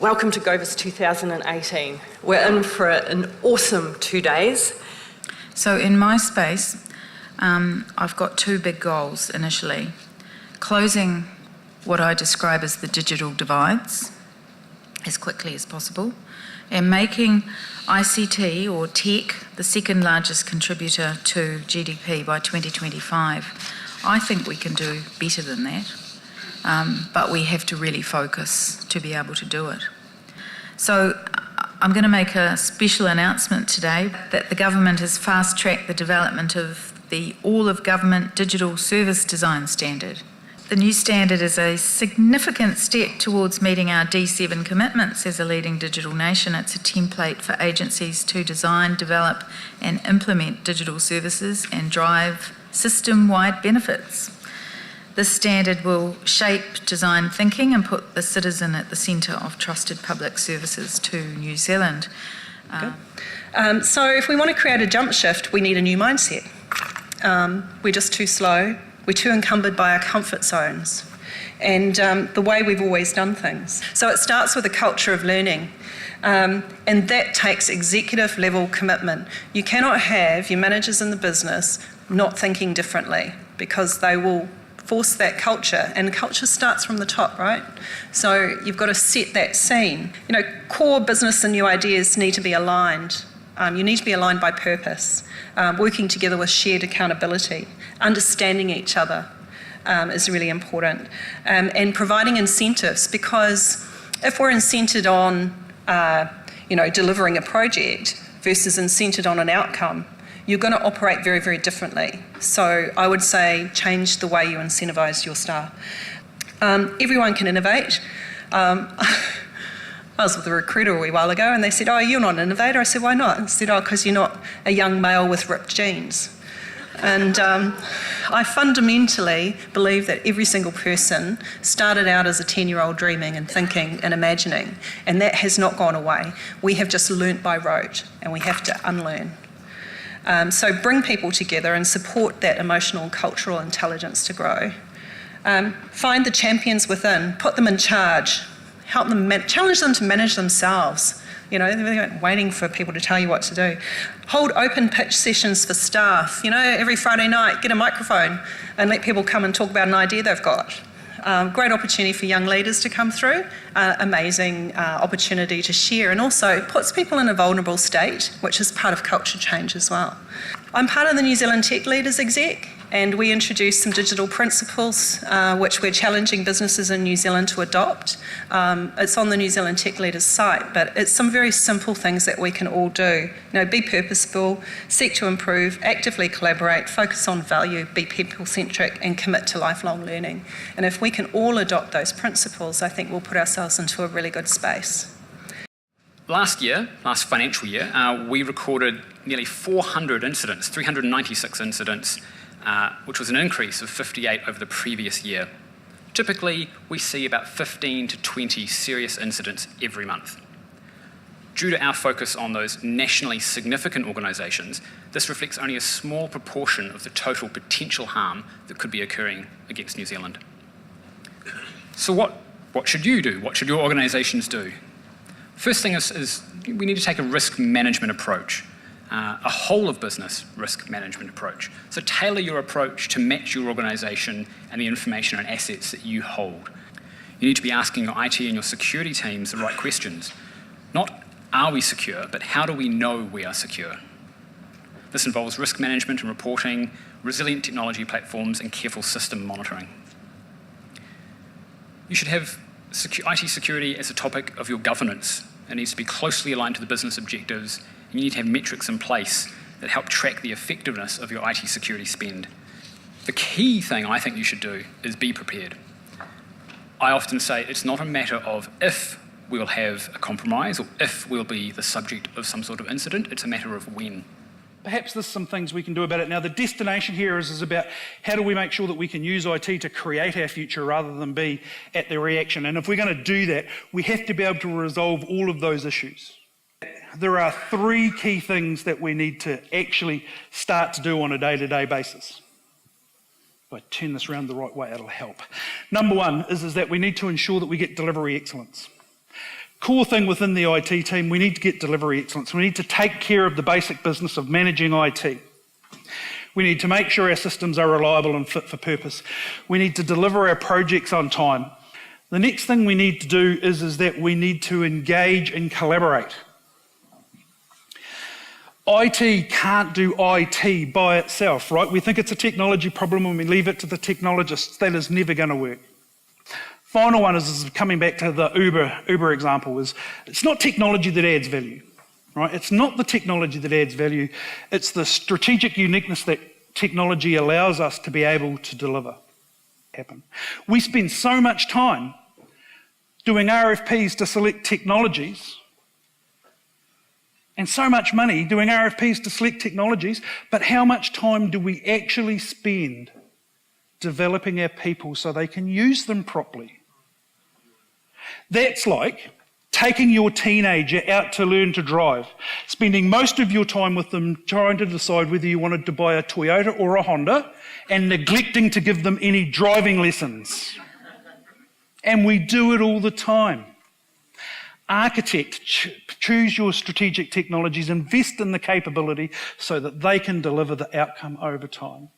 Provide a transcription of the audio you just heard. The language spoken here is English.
Welcome to Govis 2018. We're in for an awesome 2 days. So in my space, I've got two big goals initially. Closing what I describe as the digital divides as quickly as possible, and making ICT or tech the second largest contributor to GDP by 2025. I think we can do better than that, but we have to really focus to be able to do it. So I'm going to make a special announcement today that the government has fast-tracked the development of the all-of-government digital service design standard. The new standard is a significant step towards meeting our D7 commitments as a leading digital nation. It's a template for agencies to design, develop and implement digital services and drive system-wide benefits. This standard will shape design thinking and put the citizen at the centre of trusted public services to New Zealand. So if we want to create a jump shift, we need a new mindset. We're just too slow. We're too encumbered by our comfort zones and the way we've always done things. So it starts with a culture of learning, and that takes executive level commitment. You cannot have your managers in the business not thinking differently, because they will force that culture, and culture starts from the top, right? So you've got to set that scene. You know, core business and new ideas need to be aligned. You need to be aligned by purpose, working together with shared accountability. Understanding each other is really important, and providing incentives, because if we're incented on delivering a project versus incented on an outcome, you're going to operate very, very differently. So I would say change the way you incentivise your staff. Everyone can innovate. I was with a recruiter a wee while ago and they said, "Oh, you're not an innovator." I said, "Why not?" And said, "Oh, because you're not a young male with ripped jeans." And I fundamentally believe that every single person started out as a 10-year-old dreaming and thinking and imagining, and that has not gone away. We have just learnt by rote, and we have to unlearn. So bring people together and support that emotional and cultural intelligence to grow. Find the champions within, put them in charge, help them, challenge them to manage themselves. You know, they're waiting for people to tell you what to do. Hold open pitch sessions for staff. You know, every Friday night, get a microphone and let people come and talk about an idea they've got. Great opportunity for young leaders to come through. Amazing opportunity to share, and also puts people in a vulnerable state, which is part of culture change as well. I'm part of the New Zealand Tech Leaders Exec, and we introduced some digital principles which we're challenging businesses in New Zealand to adopt. It's on the New Zealand Tech Leaders site, but it's some very simple things that we can all do. You know, be purposeful, seek to improve, actively collaborate, focus on value, be people-centric and commit to lifelong learning. And if we can all adopt those principles, I think we'll put ourselves into a really good space. Last financial year, we recorded nearly 400 incidents, 396 incidents, which was an increase of 58 over the previous year. Typically, we see about 15 to 20 serious incidents every month. Due to our focus on those nationally significant organisations, this reflects only a small proportion of the total potential harm that could be occurring against New Zealand. So what should you do? What should your organisations do? First thing is we need to take a risk management approach. A whole of business risk management approach. So tailor your approach to match your organisation and the information and assets that you hold. You need to be asking your IT and your security teams the right questions. Not are we secure, but how do we know we are secure? This involves risk management and reporting, resilient technology platforms and careful system monitoring. You should have IT security as a topic of your governance. It needs to be closely aligned to the business objectives. You need to have metrics in place that help track the effectiveness of your IT security spend. The key thing I think you should do is be prepared. I often say it's not a matter of if we'll have a compromise or if we'll be the subject of some sort of incident, it's a matter of when. Perhaps there's some things we can do about it. Now, the destination here is about how do we make sure that we can use IT to create our future rather than be at the reaction. And if we're going to do that, we have to be able to resolve all of those issues. There are three key things that we need to actually start to do on a day-to-day basis. If I turn this around the right way, it'll help. Number one is that we need to ensure that we get delivery excellence. core thing within the IT team, we need to get delivery excellence. We need to take care of the basic business of managing IT. We need to make sure our systems are reliable and fit for purpose. We need to deliver our projects on time. The next thing we need to do is that we need to engage and collaborate. IT can't do IT by itself, right? We think it's a technology problem and we leave it to the technologists. That is never going to work. Final one is coming back to the Uber example, is it's not technology that adds value, right? It's not the technology that adds value, it's the strategic uniqueness that technology allows us to be able to deliver. We spend so much time doing RFPs to select technologies and so much money doing RFPs to select technologies, but how much time do we actually spend developing our people so they can use them properly? That's like taking your teenager out to learn to drive, spending most of your time with them trying to decide whether you wanted to buy a Toyota or a Honda and neglecting to give them any driving lessons. And we do it all the time. Architect, choose your strategic technologies, invest in the capability so that they can deliver the outcome over time.